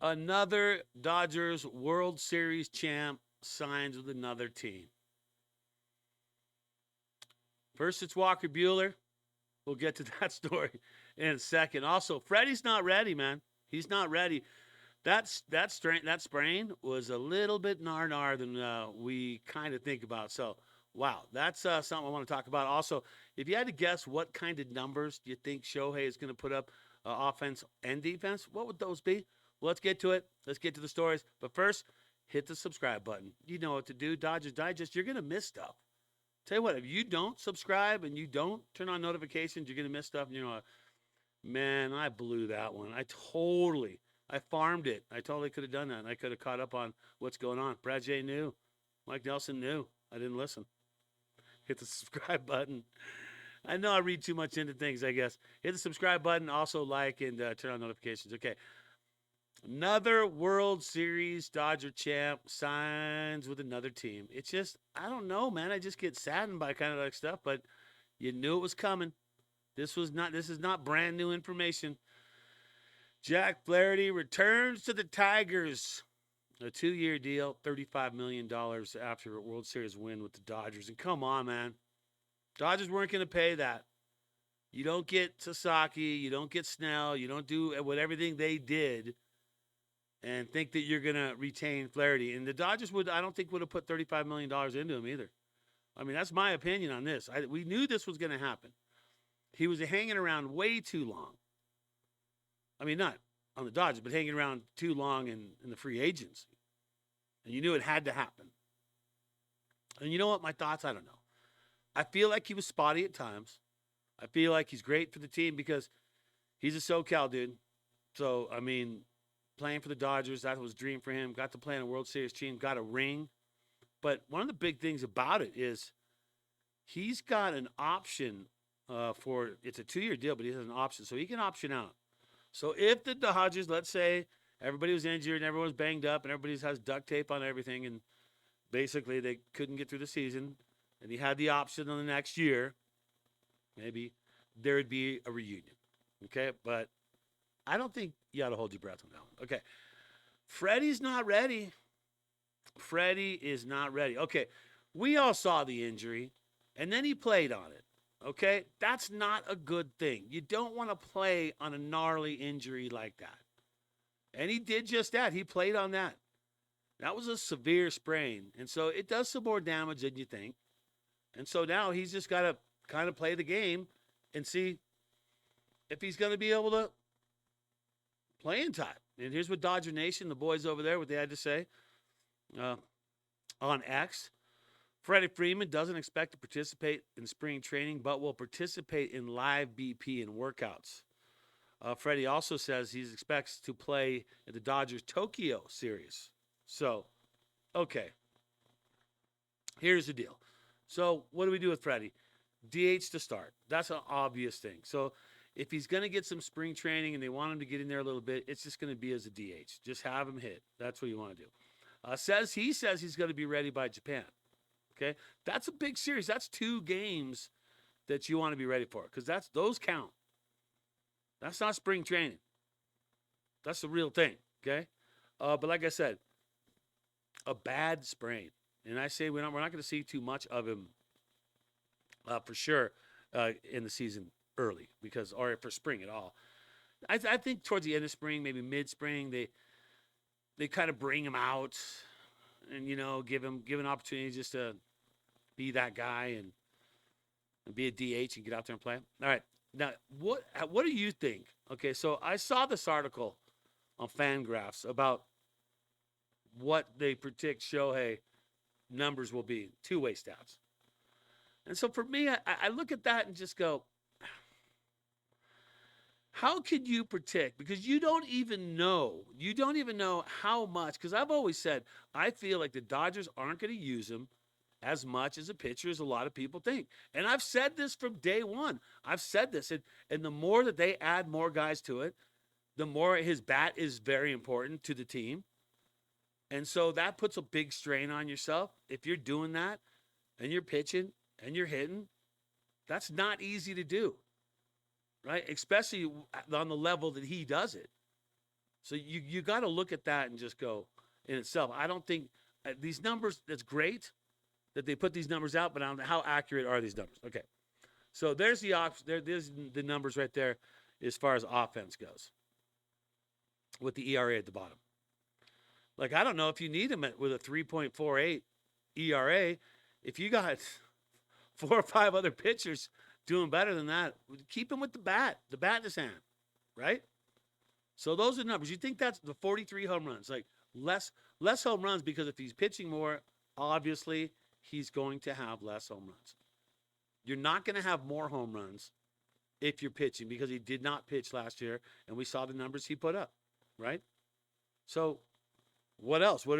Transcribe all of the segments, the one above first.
Another Dodgers World Series champ signs with another team. First, it's Walker Buehler. We'll get to that story in a second. Also, Freddie's not ready, man. He's not ready. That sprain was a little bit nar than we kind of think about. So, wow, that's something I want to talk about. Also, if you had to guess what kind of numbers do you think Shohei is going to put up, offense and defense, what would those be? Well, let's get to it. Let's get to the stories. But first, hit the subscribe button. You know what to do. Dodgers Digest. You're going to miss stuff. Tell you what, if you don't subscribe and you don't turn on notifications, you're going to miss stuff. And you're like, man, I blew that one. I farmed it. I totally could have done that. And I could have caught up on what's going on. Brad J knew. Mike Nelson knew. I didn't listen. Hit the subscribe button. I know I read too much into things, I guess. Hit the subscribe button. Also like and turn on notifications. Okay. Another World Series Dodger champ signs with another team. It's just, I don't know, man. I just get saddened by kind of like stuff, but you knew it was coming. This is not brand new information. Jack Flaherty returns to the Tigers. A 2-year deal, $35 million after a World Series win with the Dodgers. And come on, man. Dodgers weren't going to pay that. You don't get Sasaki. You don't get Snell. You don't do what everything they did and think that you're going to retain Flaherty. And the Dodgers I don't think, would have put $35 million into him either. I mean, that's my opinion on this. We knew this was going to happen. He was hanging around way too long. I mean, not on the Dodgers, but hanging around too long in the free agency. And you knew it had to happen. And you know what? My thoughts, I don't know. I feel like he was spotty at times. I feel like he's great for the team because he's a SoCal dude. So, I mean, playing for the Dodgers, that was a dream for him. Got to play in a World Series team, got a ring. But one of the big things about it is he's got an option it's a 2-year deal, but he has an option. So he can option out. So if the Dodgers, let's say everybody was injured and everyone was banged up and everybody has duct tape on everything and basically they couldn't get through the season and he had the option on the next year, maybe there would be a reunion. Okay. But I don't think you ought to hold your breath on that one. Okay. Freddie's not ready. Freddie is not ready. Okay. We all saw the injury and then he played on it. Okay? That's not a good thing. You don't want to play on a gnarly injury like that. And he did just that. He played on that. That was a severe sprain. And so it does some more damage than you think. And so now he's just got to kind of play the game and see if he's going to be able to play in time. And here's what Dodger Nation, the boys over there, what they had to say on X. Freddie Freeman doesn't expect to participate in spring training, but will participate in live BP and workouts. Freddie also says he expects to play in the Dodgers Tokyo series. So, okay. Here's the deal. So, what do we do with Freddie? DH to start. That's an obvious thing. So, if he's going to get some spring training and they want him to get in there a little bit, it's just going to be as a DH. Just have him hit. That's what you want to do. He says he's going to be ready by Japan. Okay, that's a big series. That's 2 games that you want to be ready for because those count. That's not spring training. That's the real thing. Okay, but like I said, a bad sprain, and I say we're not going to see too much of him for sure in the season early or for spring at all. I think towards the end of spring, maybe mid spring, they kind of bring him out and give an opportunity just to be that guy and be a DH and get out there and play. All right, now what do you think? Okay, so I saw this article on Fangraphs about what they predict Shohei numbers will be, 2-way stats. And so for me, I look at that and just go, how could you predict? Because you don't even know how much. Because I've always said, I feel like the Dodgers aren't going to use him as much as a pitcher as a lot of people think. And I've said this from day one. I've said this. And the more that they add more guys to it, the more his bat is very important to the team. And so that puts a big strain on yourself. If you're doing that and you're pitching and you're hitting, that's not easy to do. Right? Especially on the level that he does it. So you got to look at that and just go in itself. I don't think these numbers, that's great that they put these numbers out, but I don't know how accurate are these numbers. Okay. So there's there's the numbers right there as far as offense goes with the ERA at the bottom. Like, I don't know if you need him with a 3.48 ERA. If you got 4 or 5 other pitchers doing better than that, keep him with the bat in his hand, right? So those are numbers. You think that's the 43 home runs, like less home runs, because if he's pitching more, obviously he's going to have less home runs. You're not going to have more home runs if you're pitching, because he did not pitch last year, and we saw the numbers he put up, right? So what else? What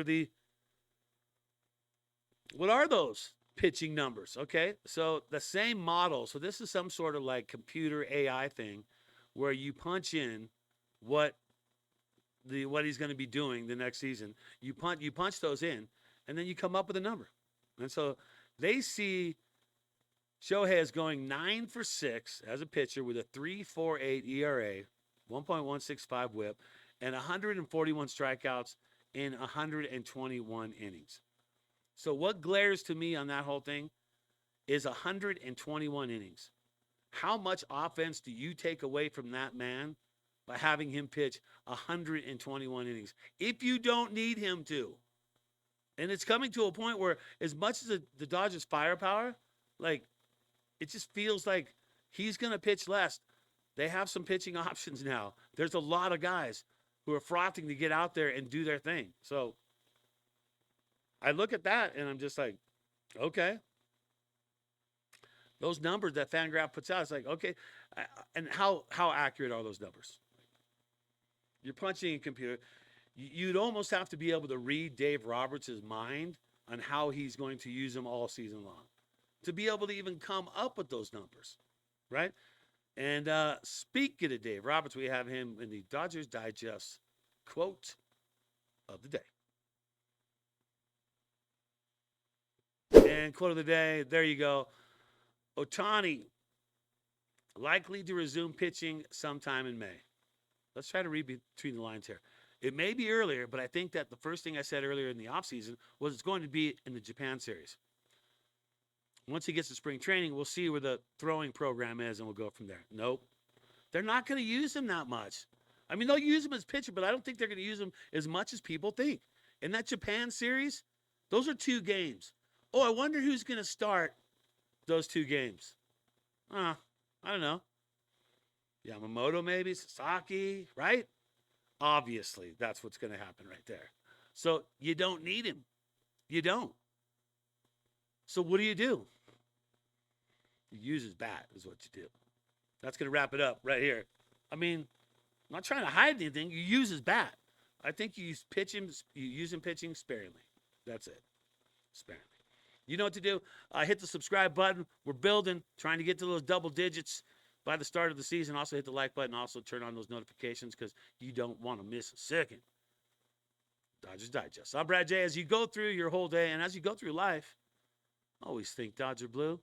are those pitching numbers? Okay, so the same model. So this is some sort of like computer AI thing where you punch in what he's going to be doing the next season. You punch those in, and then you come up with a number. And so they see Shohei is going 9 for 6 as a pitcher with a 3.48 ERA, 1.165 WHIP, and 141 strikeouts in 121 innings. So what glares to me on that whole thing is 121 innings. How much offense do you take away from that man by having him pitch 121 innings if you don't need him to? And it's coming to a point where, as much as the Dodgers' firepower, like, it just feels like he's going to pitch less. They have some pitching options now. There's a lot of guys who are frothing to get out there and do their thing. So I look at that and I'm just like, okay. Those numbers that FanGraph puts out, it's like, okay. And how accurate are those numbers? You're punching in a computer. You'd almost have to be able to read Dave Roberts' mind on how he's going to use them all season long to be able to even come up with those numbers, right? And speaking of Dave Roberts, we have him in the Dodgers Digest quote of the day. And quote of the day, there you go. Ohtani likely to resume pitching sometime in May. Let's try to read between the lines here. It may be earlier, but I think that the first thing I said earlier in the offseason was it's going to be in the Japan series. Once he gets to spring training, we'll see where the throwing program is, and we'll go from there. Nope. They're not going to use him that much. I mean, they'll use him as pitcher, but I don't think they're going to use him as much as people think. In that Japan series, those are 2 games. Oh, I wonder who's going to start those 2 games. I don't know. Yamamoto maybe, Sasaki, right? Obviously, that's what's going to happen right there. So you don't need him. You don't. So what do? You use his bat is what you do. That's going to wrap it up right here. I mean, I'm not trying to hide anything. You use his bat. I think you use him pitching sparingly. That's it. Sparingly. You know what to do. Hit the subscribe button. We're building, trying to get to those double digits by the start of the season. Also hit the like button. Also turn on those notifications because you don't want to miss a second. Dodgers Digest. I'm Brad J. As you go through your whole day and as you go through life, always think Dodger Blue.